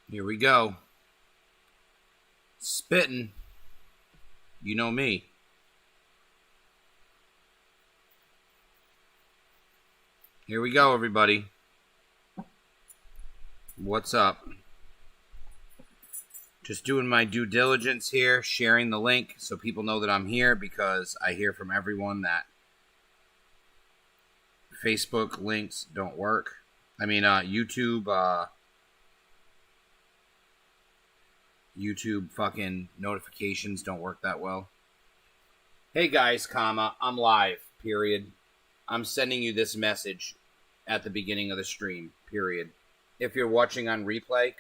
Here we go. Spitting. You know me. Here we go, everybody. What's up? Just doing my due diligence here, sharing the link so people know that I'm here, because I hear from everyone that Facebook links don't work. I mean, YouTube fucking notifications don't work that well. Hey guys, I'm live, period. I'm sending you this message at the beginning of the stream, period. If you're watching on replay,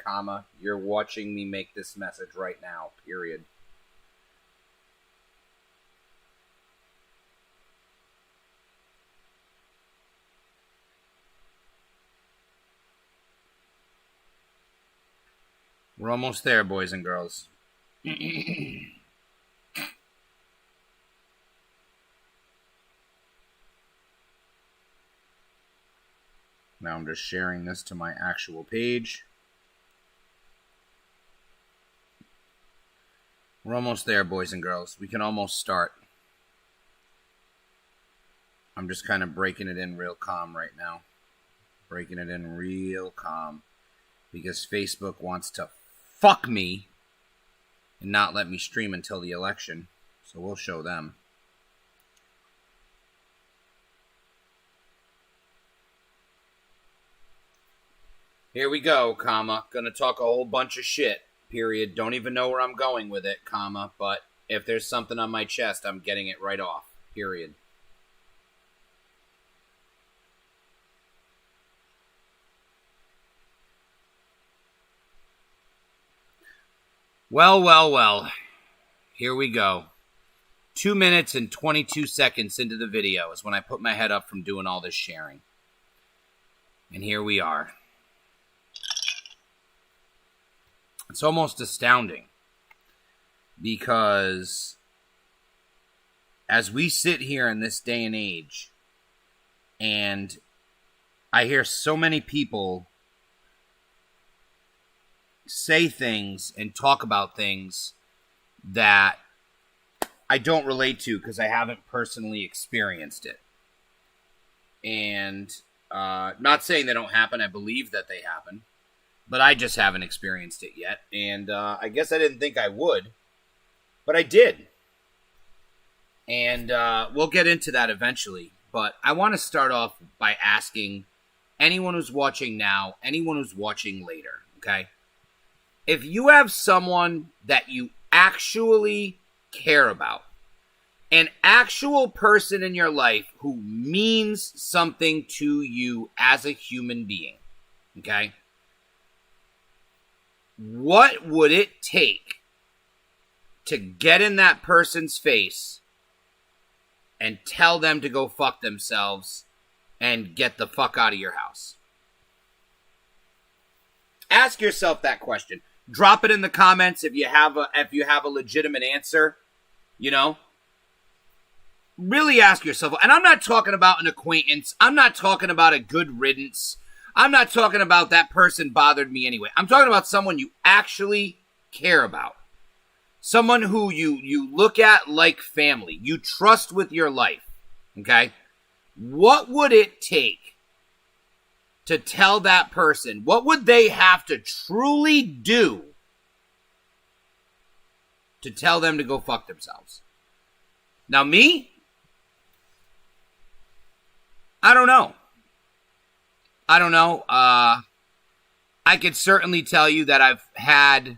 you're watching me make this message right now, period. We're almost there, boys and girls. Now I'm just sharing this to my actual page. We're almost there, boys and girls. We can almost start. I'm just kind of breaking it in real calm right now. Breaking it in real calm. Because Facebook wants to fuck me and not let me stream until the election. So we'll show them. Here we go, Gonna talk a whole bunch of shit, period. Don't even know where I'm going with it, but if there's something on my chest, I'm getting it right off, period. Well. Here we go. 2 minutes and 22 seconds into the video is when I put my head up from doing all this sharing. And here we are. It's almost astounding, because as we sit here in this day and age, and I hear so many people say things and talk about things that I don't relate to because I haven't personally experienced it. And not saying they don't happen, I believe that they happen. But I just haven't experienced it yet. And I guess I didn't think I would. But I did. And we'll get into that eventually. But I want to start off by asking anyone who's watching now, anyone who's watching later, okay? If you have someone that you actually care about, an actual person in your life who means something to you as a human being, okay? What would it take to get in that person's face and tell them to go fuck themselves and get the fuck out of your house? Ask yourself that question. Drop it in the comments if you have a legitimate answer, you know? Really ask yourself. And I'm not talking about an acquaintance. I'm not talking about a good riddance. I'm not talking about that person bothered me anyway. I'm talking about someone you actually care about. Someone who you look at like family. You trust with your life. Okay? What would it take to tell that person? What would they have to truly do to tell them to go fuck themselves? Now me? I don't know. I could certainly tell you that I've had,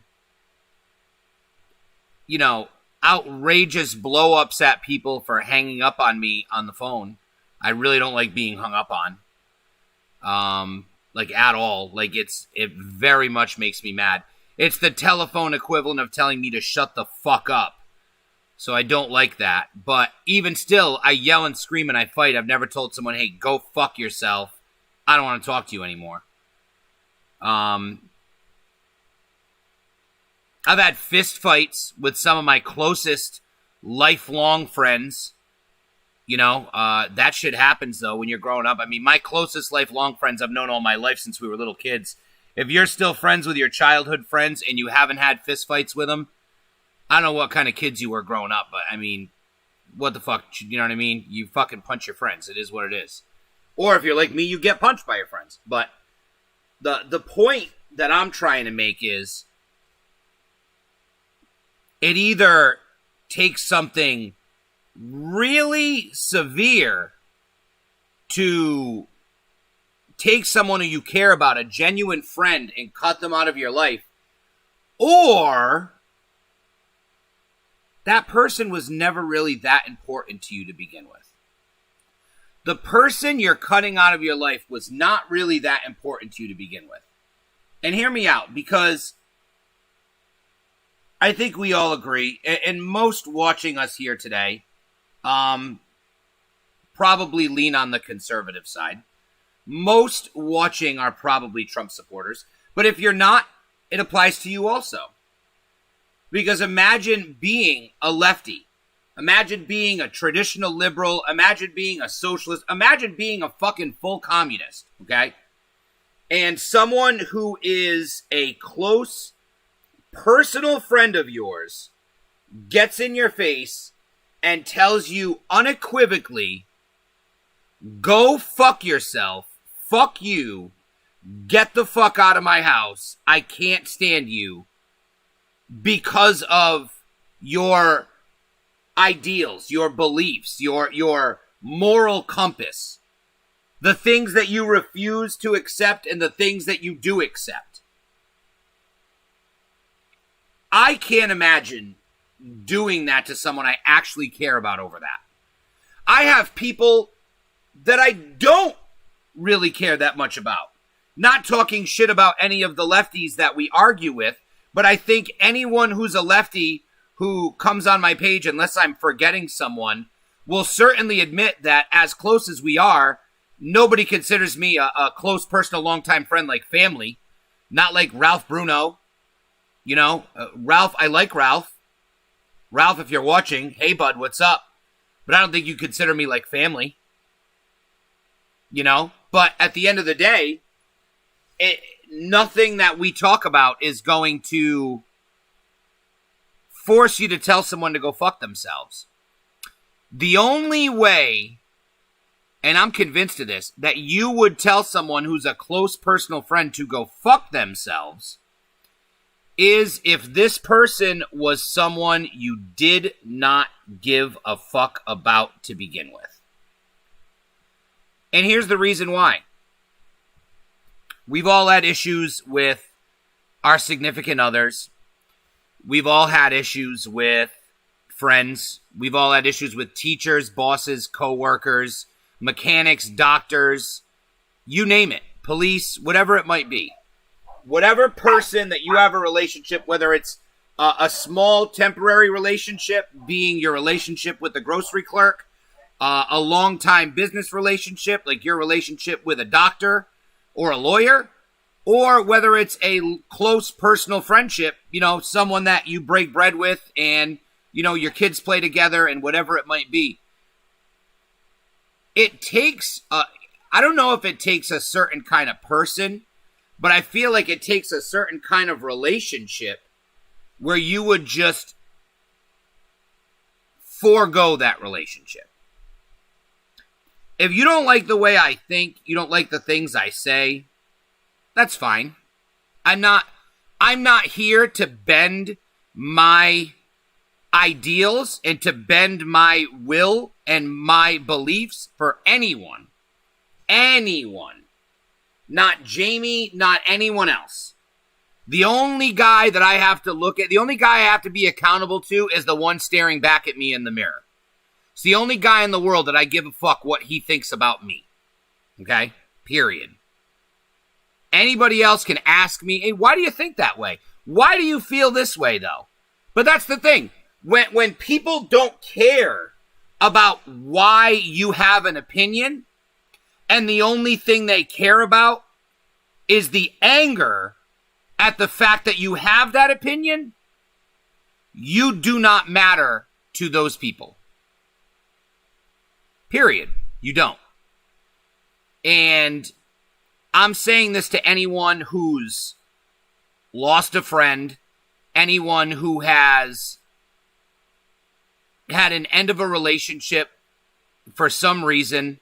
outrageous blow-ups at people for hanging up on me on the phone. I really don't like being hung up on. At all. It very much makes me mad. It's the telephone equivalent of telling me to shut the fuck up. So I don't like that. But even still, I yell and scream and I fight. I've never told someone, hey, go fuck yourself. I don't want to talk to you anymore. I've had fist fights with some of my closest lifelong friends. That shit happens, though, when you're growing up. I mean, my closest lifelong friends I've known all my life since we were little kids. if you're still friends with your childhood friends and you haven't had fistfights with them, I don't know what kind of kids you were growing up, but I mean, what the fuck, you know what I mean? You fucking punch your friends. It is what it is. Or if you're like me, you get punched by your friends. But the point that I'm trying to make is it either takes something really severe to take someone who you care about, a genuine friend, and cut them out of your life, or that person was never really that important to you to begin with. The person you're cutting out of your life was not really that important to you to begin with. And hear me out, because I think we all agree, and most watching us here today probably lean on the conservative side. Most watching are probably Trump supporters. But if you're not, it applies to you also. Because imagine being a lefty. Imagine being a traditional liberal. Imagine being a socialist. Imagine being a fucking full communist, okay? And someone who is a close personal friend of yours gets in your face and tells you unequivocally, go fuck yourself, fuck you, get the fuck out of my house, I can't stand you, because of your ideals, your beliefs, your moral compass, the things that you refuse to accept and the things that you do accept. I can't imagine doing that to someone I actually care about over that. I have people that I don't really care that much about. Not talking shit about any of the lefties that we argue with, but I think anyone who's a lefty who comes on my page, unless I'm forgetting someone, will certainly admit that as close as we are, nobody considers me a close personal longtime friend like family. Not like Ralph Bruno. You know, Ralph, I like Ralph. Ralph, if you're watching, hey bud, what's up? But I don't think you consider me like family. You know? But at the end of the day, nothing that we talk about is going to force you to tell someone to go fuck themselves. The only way, and I'm convinced of this, that you would tell someone who's a close personal friend to go fuck themselves is if this person was someone you did not give a fuck about to begin with. And here's the reason why. We've all had issues with our significant others. We've all had issues with friends. We've all had issues with teachers, bosses, coworkers, mechanics, doctors, you name it, police, whatever it might be. Whatever person that you have a relationship, whether it's a small temporary relationship, being your relationship with the grocery clerk, a long-time business relationship, like your relationship with a doctor or a lawyer, or whether it's a close personal friendship, you know, someone that you break bread with and, you know, your kids play together and whatever it might be. It takes, I don't know if it takes a certain kind of person, but I feel like it takes a certain kind of relationship where you would just forego that relationship. If you don't like the way I think, you don't like the things I say, that's fine. I'm not here to bend my ideals and to bend my will and my beliefs for anyone. Anyone. Not Jamie, not anyone else. The only guy that I have to look at, the only guy I have to be accountable to is the one staring back at me in the mirror. It's the only guy in the world that I give a fuck what he thinks about me. Okay? Period. Anybody else can ask me, hey, why do you think that way? Why do you feel this way, though? But that's the thing. When people don't care about why you have an opinion, and the only thing they care about is the anger at the fact that you have that opinion, you do not matter to those people. Period. You don't. And I'm saying this to anyone who's lost a friend, anyone who has had an end of a relationship for some reason.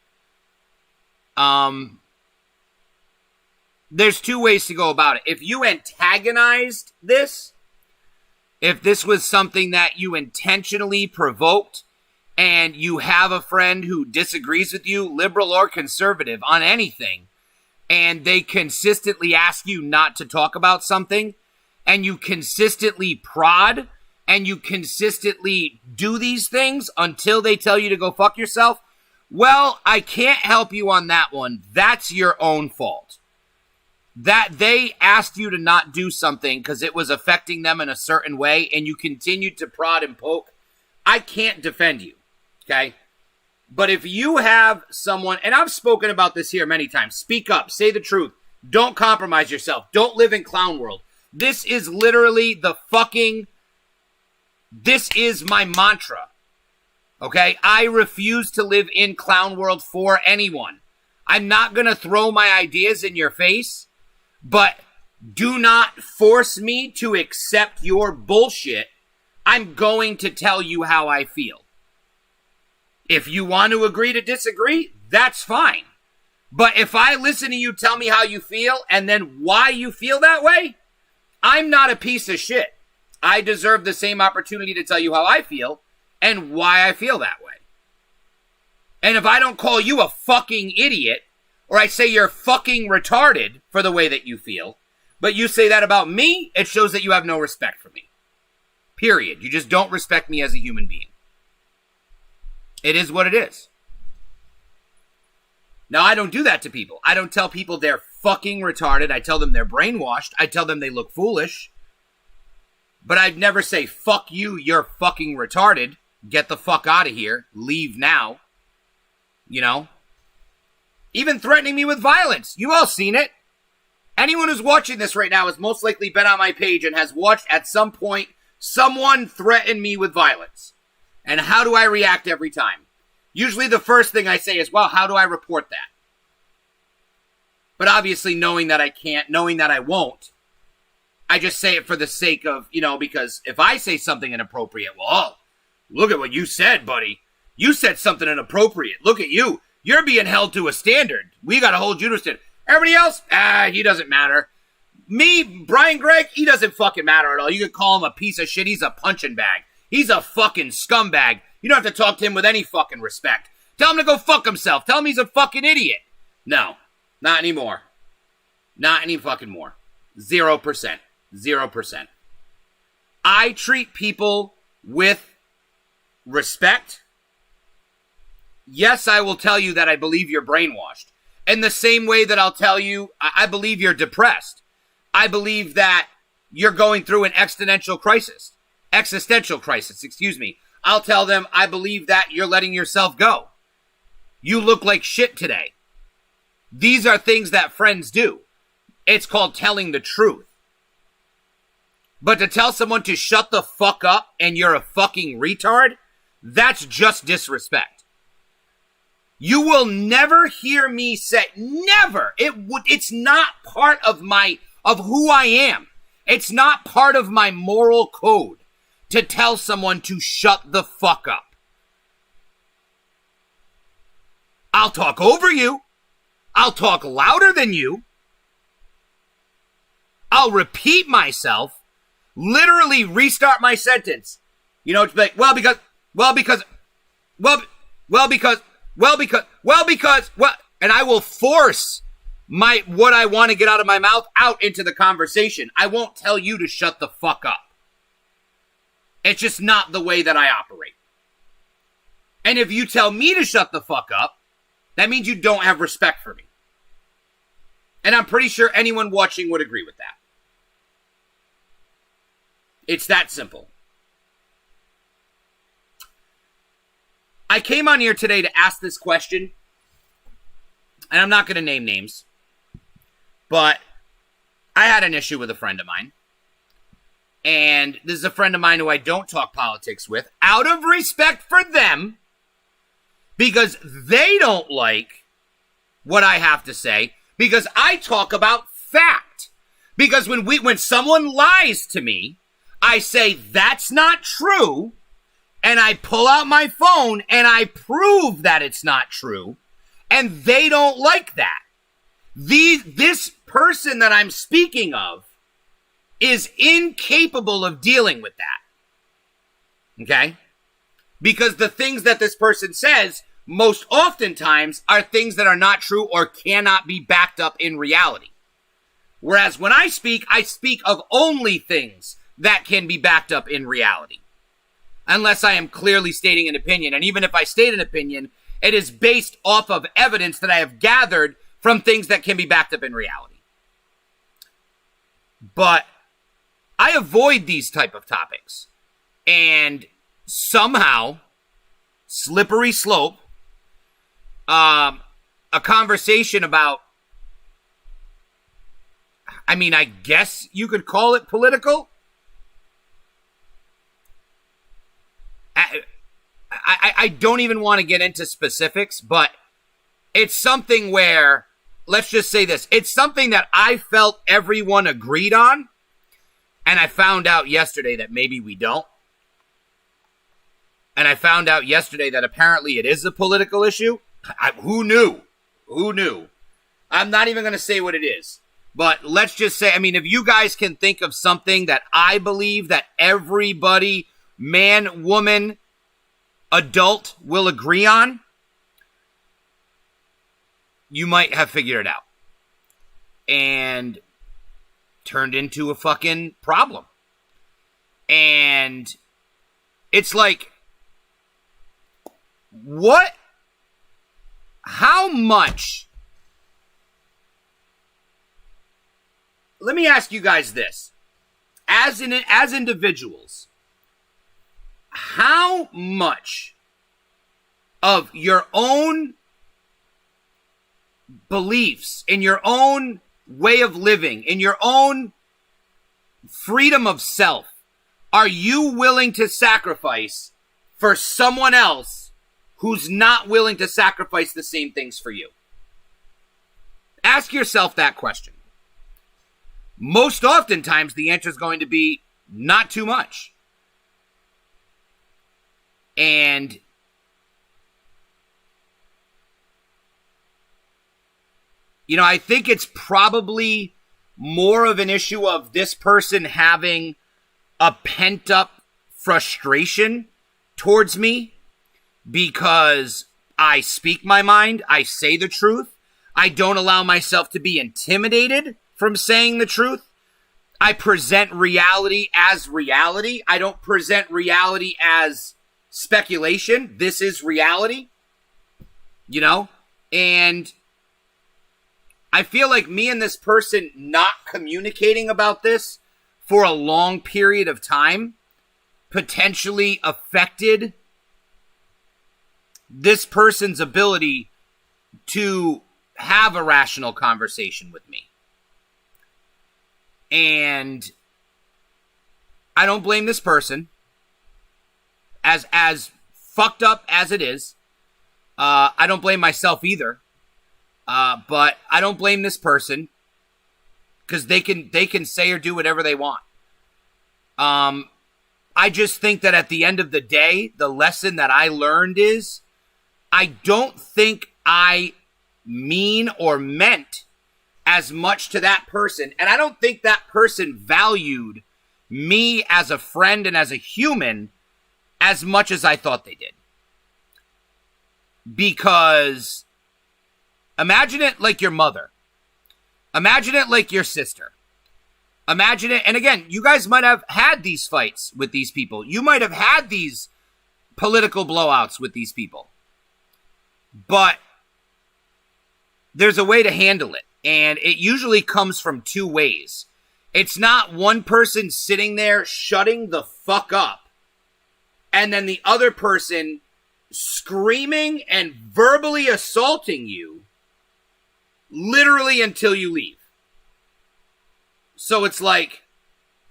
There's two ways to go about it. If you antagonized this, if this was something that you intentionally provoked, and you have a friend who disagrees with you, liberal or conservative, on anything, and they consistently ask you not to talk about something, and you consistently prod, and you consistently do these things until they tell you to go fuck yourself, well, I can't help you on that one. That's your own fault. That they asked you to not do something because it was affecting them in a certain way, and you continued to prod and poke, I can't defend you, okay? But if you have someone, and I've spoken about this here many times, speak up, say the truth, don't compromise yourself, don't live in clown world. This is literally this is my mantra, okay? I refuse to live in clown world for anyone. I'm not going to throw my ideas in your face, but do not force me to accept your bullshit. I'm going to tell you how I feel. If you want to agree to disagree, that's fine. But if I listen to you tell me how you feel and then why you feel that way, I'm not a piece of shit. I deserve the same opportunity to tell you how I feel and why I feel that way. And if I don't call you a fucking idiot, or I say you're fucking retarded for the way that you feel, but you say that about me, it shows that you have no respect for me. Period. You just don't respect me as a human being. It is what it is. Now, I don't do that to people. I don't tell people they're fucking retarded. I tell them they're brainwashed. I tell them they look foolish. But I'd never say, fuck you, you're fucking retarded. Get the fuck out of here. Leave now. You know? Even threatening me with violence. You all seen it. Anyone who's watching this right now has most likely been on my page and has watched at some point someone threaten me with violence. And how do I react every time? Usually the first thing I say is, well, how do I report that? But obviously knowing that I can't, knowing that I won't, I just say it for the sake of, because if I say something inappropriate, well, oh, look at what you said, buddy. You said something inappropriate. Look at you. You're being held to a standard. We got to hold you to a standard. Everybody else, he doesn't matter. Me, Brian Gregg, he doesn't fucking matter at all. You can call him a piece of shit. He's a punching bag. He's a fucking scumbag. You don't have to talk to him with any fucking respect. Tell him to go fuck himself. Tell him he's a fucking idiot. No, not anymore. Not any fucking more. 0%. 0%. I treat people with respect. Yes, I will tell you that I believe you're brainwashed. In the same way that I'll tell you, I believe you're depressed. I believe that you're going through an existential crisis. I'll tell them, I believe that you're letting yourself go. You look like shit today. These are things that friends do. It's called telling the truth. But to tell someone to shut the fuck up and you're a fucking retard, that's just disrespect. You will never hear me say, never. It's not part of who I am. It's not part of my moral code to tell someone to shut the fuck up. I'll talk over you. I'll talk louder than you. I'll repeat myself, literally restart my sentence. It's like, and I will force what I want to get out of my mouth out into the conversation. I won't tell you to shut the fuck up. It's just not the way that I operate. And if you tell me to shut the fuck up, that means you don't have respect for me. And I'm pretty sure anyone watching would agree with that. It's that simple. I came on here today to ask this question, and I'm not going to name names, but I had an issue with a friend of mine. And this is a friend of mine who I don't talk politics with, out of respect for them, because they don't like what I have to say, because I talk about fact. Because when someone lies to me, I say that's not true, and I pull out my phone and I prove that it's not true, and they don't like that. This person that I'm speaking of is incapable of dealing with that. Okay? Because the things that this person says most oftentimes are things that are not true or cannot be backed up in reality. Whereas when I speak of only things that can be backed up in reality. Unless I am clearly stating an opinion. And even if I state an opinion, it is based off of evidence that I have gathered from things that can be backed up in reality. But I avoid these type of topics. And somehow, slippery slope, a conversation about, I mean, I guess you could call it political. I don't even want to get into specifics, but it's something where, let's just say this, it's something that I felt everyone agreed on, and I found out yesterday that maybe we don't. And I found out yesterday that apparently it is a political issue. Who knew? Who knew? I'm not even going to say what it is. But let's just say, I mean, if you guys can think of something that I believe that everybody, man, woman, adult will agree on, you might have figured it out. And turned into a fucking problem. And it's like, what? How much? Let me ask you guys this. As individuals, how much of your own beliefs, in your own way of living, in your own freedom of self, are you willing to sacrifice for someone else who's not willing to sacrifice the same things for you? Ask yourself that question. Most oftentimes, the answer is going to be not too much. And I think it's probably more of an issue of this person having a pent-up frustration towards me because I speak my mind, I say the truth, I don't allow myself to be intimidated from saying the truth. I present reality as reality. I don't present reality as speculation. This is reality. And I feel like me and this person not communicating about this for a long period of time potentially affected this person's ability to have a rational conversation with me. And I don't blame this person. As fucked up as it is, I don't blame myself either. But I don't blame this person because they can say or do whatever they want. I just think that at the end of the day, the lesson that I learned is I don't think I mean or meant as much to that person. And I don't think that person valued me as a friend and as a human as much as I thought they did. Because imagine it like your mother. Imagine it like your sister. Imagine it, and again, you guys might have had these fights with these people. You might have had these political blowouts with these people. But there's a way to handle it. And it usually comes from two ways. It's not one person sitting there shutting the fuck up, and then the other person screaming and verbally assaulting you literally until you leave. So it's like,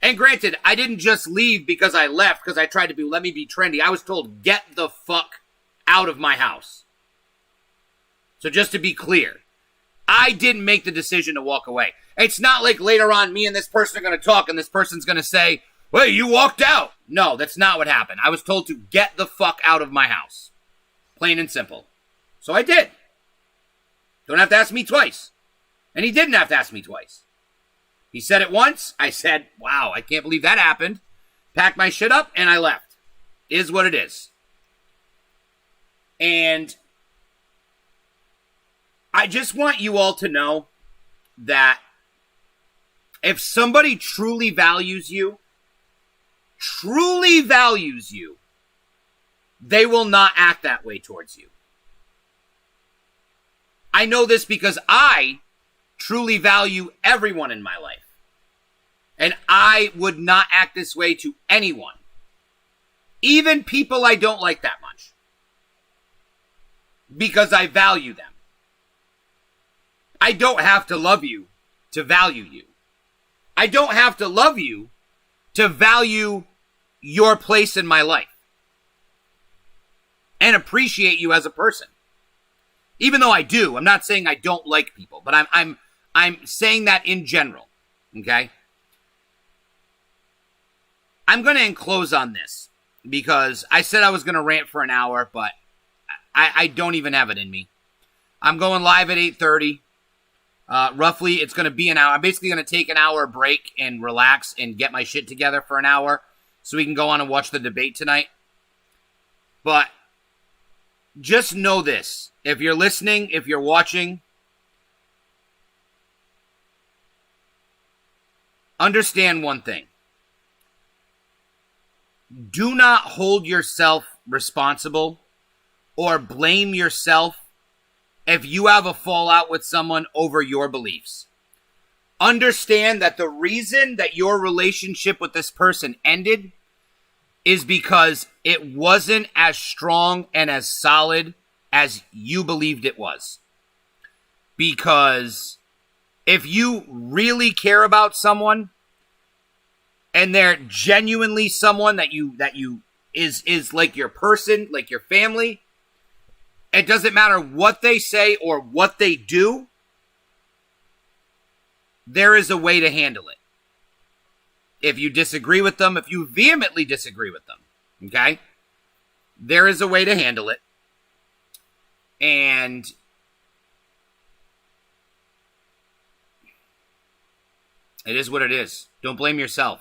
and granted, I didn't just leave because I left because I tried to let me be trendy. I was told, get the fuck out of my house. So just to be clear, I didn't make the decision to walk away. It's not like later on me and this person are going to talk and this person's going to say, well, you walked out. No, that's not what happened. I was told to get the fuck out of my house. Plain and simple. So I did. Don't have to ask me twice. And he didn't have to ask me twice. He said it once. I said, wow, I can't believe that happened. Packed my shit up and I left. Is what it is. And I just want you all to know that if somebody truly values you, they will not act that way towards you. I know this because I truly value everyone in my life. And I would not act this way to anyone. Even people I don't like that much. Because I value them. I don't have to love you to value you. I don't have to love you to value your place in my life. And appreciate you as a person. Even though I do. I'm not saying I don't like people. But I'm saying that in general. Okay? I'm going to enclose on this. Because I said I was going to rant for an hour. But I don't even have it in me. I'm going live at 8:30. Roughly, it's going to be an hour. I'm basically going to take an hour break and relax and get my shit together for an hour so we can go on and watch the debate tonight. But just know this. If you're listening, if you're watching, understand one thing. Do not hold yourself responsible or blame yourself if you have a fallout with someone over your beliefs. Understand that the reason that your relationship with this person ended is because it wasn't as strong and as solid as you believed it was. Because if you really care about someone and they're genuinely someone that you is like your person, like your family, it doesn't matter what they say or what they do. There is a way to handle it. If you disagree with them, if you vehemently disagree with them, okay? There is a way to handle it. And it is what it is. Don't blame yourself.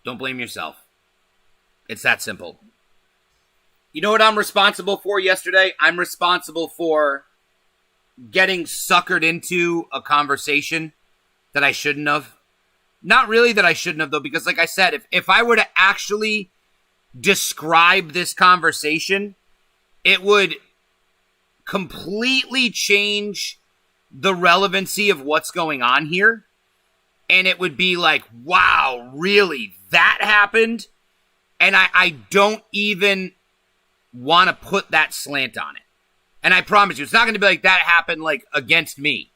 Don't blame yourself. It's that simple. You know what I'm responsible for yesterday? I'm responsible for getting suckered into a conversation that I shouldn't have. Not really that I shouldn't have, though, because like I said, if I were to actually describe this conversation, it would completely change the relevancy of what's going on here. And it would be like, wow, really? That happened? And I don't even want to put that slant on it. And I promise you, it's not going to be like that happened like against me.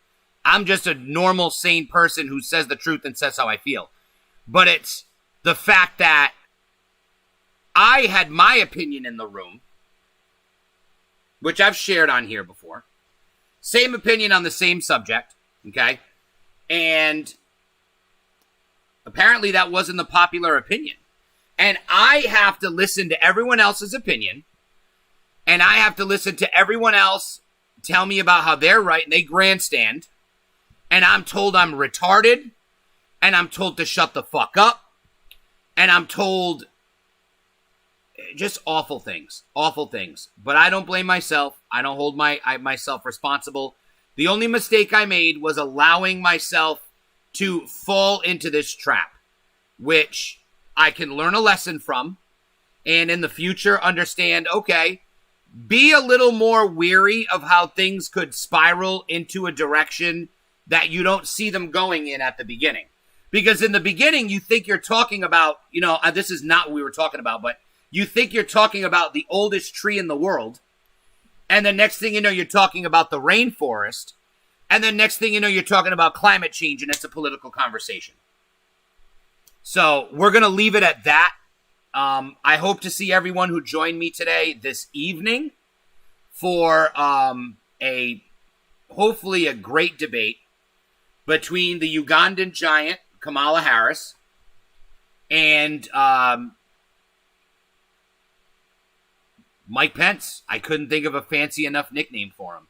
I'm just a normal, sane person who says the truth and says how I feel. But it's the fact that I had my opinion in the room, which I've shared on here before. Same opinion on the same subject, okay? And apparently that wasn't the popular opinion. And I have to listen to everyone else's opinion. And I have to listen to everyone else tell me about how they're right and they grandstand. And I'm told I'm retarded. And I'm told to shut the fuck up. And I'm told just awful things. Awful things. But I don't blame myself. I don't hold myself responsible. The only mistake I made was allowing myself to fall into this trap. Which I can learn a lesson from. And in the future understand, okay, be a little more weary of how things could spiral into a direction that you don't see them going in at the beginning. Because in the beginning, you think you're talking about, this is not what we were talking about, but you think you're talking about the oldest tree in the world. And the next thing you know, you're talking about the rainforest. And the next thing you know, you're talking about climate change, and it's a political conversation. So we're going to leave it at that. I hope to see everyone who joined me today this evening for a hopefully a great debate between the Ugandan giant, Kamala Harris, and Mike Pence. I couldn't think of a fancy enough nickname for him.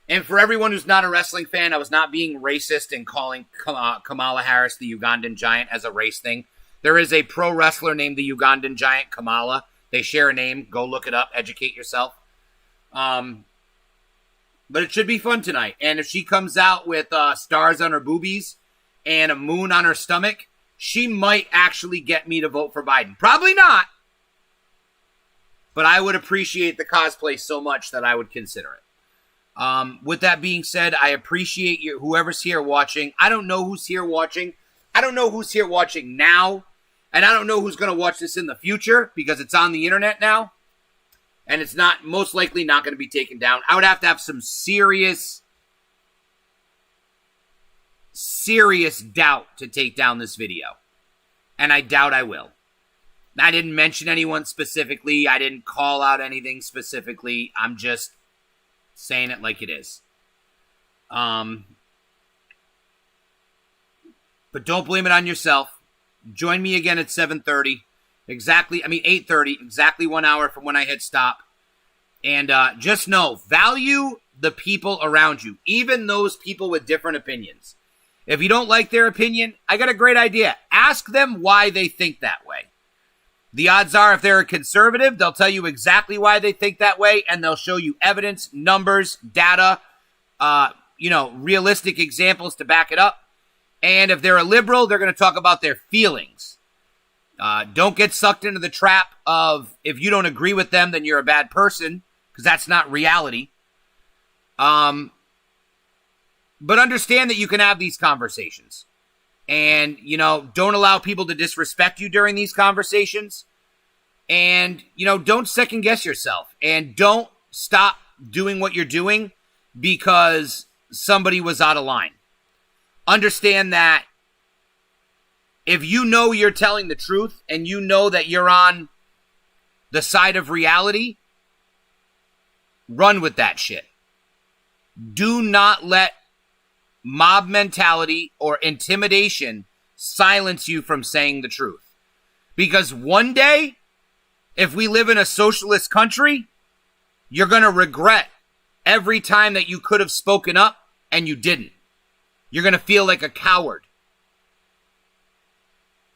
And for everyone who's not a wrestling fan, I was not being racist in calling Kamala Harris the Ugandan giant as a race thing. There is a pro wrestler named the Ugandan giant, Kamala. They share a name. Go look it up. Educate yourself. But it should be fun tonight. And if she comes out with stars on her boobies and a moon on her stomach, she might actually get me to vote for Biden. Probably not. But I would appreciate the cosplay so much that I would consider it. With that being said, I appreciate you, whoever's here watching. I don't know who's here watching. I don't know who's here watching now. And I don't know who's going to watch this in the future because it's on the internet now. And it's not, most likely not going to be taken down. I would have to have some serious doubt to take down this video. And I doubt I will. I didn't mention anyone specifically. I didn't call out anything specifically. I'm just saying it like it is. But don't blame it on yourself. Join me again at 7:30. Exactly, 8:30. Exactly 1 hour from when I hit stop. And just know, value the people around you. Even those people with different opinions. If you don't like their opinion, I got a great idea. Ask them why they think that way. The odds are if they're a conservative, they'll tell you exactly why they think that way, and they'll show you evidence, numbers, data, realistic examples to back it up. And if they're a liberal, they're going to talk about their feelings. Don't get sucked into the trap of if you don't agree with them, then you're a bad person, because that's not reality. But understand that you can have these conversations. And, don't allow people to disrespect you during these conversations. And, don't second guess yourself. And don't stop doing what you're doing because somebody was out of line. Understand that if you know you're telling the truth and you know that you're on the side of reality, run with that shit. Do not let mob mentality or intimidation silence you from saying the truth. Because one day, if we live in a socialist country, you're going to regret every time that you could have spoken up and you didn't. You're going to feel like a coward.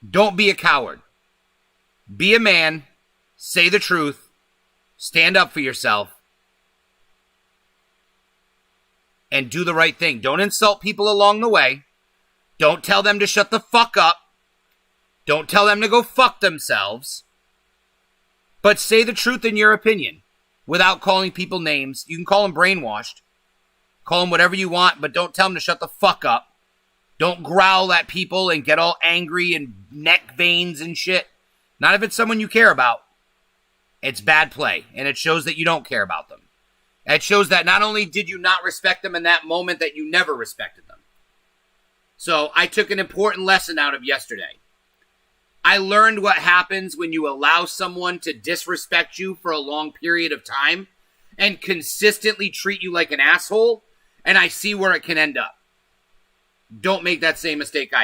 Don't be a coward. Be a man. Say the truth. Stand up for yourself. And do the right thing. Don't insult people along the way. Don't tell them to shut the fuck up. Don't tell them to go fuck themselves. But say the truth in your opinion without calling people names. You can call them brainwashed. Call them whatever you want, but don't tell them to shut the fuck up. Don't growl at people and get all angry and neck veins and shit. Not if it's someone you care about. It's bad play, and it shows that you don't care about them. It shows that not only did you not respect them in that moment, that you never respected them. So I took an important lesson out of yesterday. I learned what happens when you allow someone to disrespect you for a long period of time and consistently treat you like an asshole, and I see where it can end up. Don't make that same mistake I